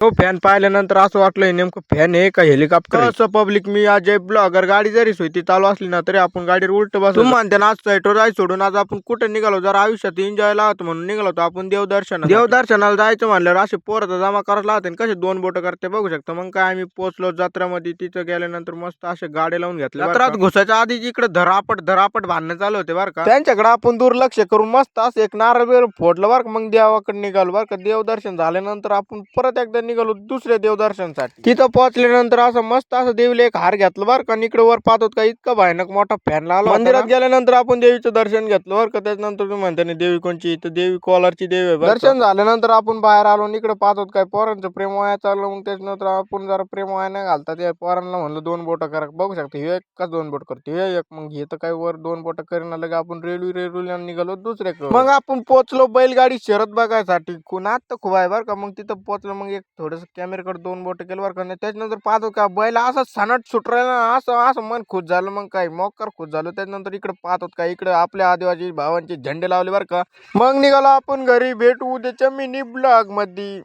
तो फॅन पाहिल्यानंतर असं वाटलं नेमकं फॅन आहे का हेलिकॉप्टर. असं पब्लिक मी अजय ब्लॉगर गाडी जरी सोयती चालू असली ना तरी आपण गाडीवर उलट बसतो. म्हणते ना आज साईटवर जाय सोडून आज आपण कुठे निघालो, जर आयुष्यात एन्जॉयला होतं म्हणून निघालो होतो आपण देवदर्शनाला जायचं म्हणल्यावर असे पोरं जमा करायला लावते कसे दोन बोट करते बघू शकतो. मग काय आम्ही पोहोचलो जत्रामध्ये, तिथं गेल्यानंतर मस्त असे गाड्या लावून घेतले. जत्रात घुसायच्या आधी इकडे धरापट भांडणं चालू होते बरं का. त्यांच्याकडे आपण दुर्लक्ष करून मस्त असं एक नारळ फोडलं बरं का. मग देवाकडे निघालो बरं का. देवदर्शन झाल्यानंतर आपण परत एकदा निघालो दुसऱ्या देवदर्शनसाठी. तिथं पोहोचल्यानंतर असं मस्त असं देवीला एक हार घेतलं बरं का. इकडे वर पाहतो का इतका भयानक मोठा फॅन लावला. मंदिरात गेल्यानंतर आपण देवीचं दर्शन घेतलं बरं का. त्याच्यानंतर तुम्ही म्हणता ना देवी कोणची, तर देवी कोलारची देवी आहे. दर्शन झाल्यानंतर आपण बाहेर आलो आणि इकडे पाहतो काय पोरांचं प्रेम वाया चाललं. मग त्याच्यानंतर आपण जरा प्रेम वाया नाही घालता त्या पोरांना म्हणलं दोन बोट करा. बघू शकतो हे एक का दोन बोट करतो हे एक. मग हे तर काय वर दोन बोट करीन लगे आपण रेल्वे निघालो दुसरे. मग आपण पोहोचलो बैलगाडी शर्यत बघायसाठी. नात तर खूप आहे बरं का. मग तिथं पोहोचलो मग एक थोडस कॅमेराकडे दोन बोट केलं बरं का. त्याच्यानंतर पाहतो का बैल असं सनट सुटरायला असं असं मन खुश झालं. मग काय मोकर खुश झालं. त्याच्यानंतर इकडे पाहतो का इकडे आपल्या आदिवासी भावांचे झेंडे लावले बरं का. मग निघालो आपण घरी. भेटू उद्याच्या मिनी ब्लॉग मध्ये.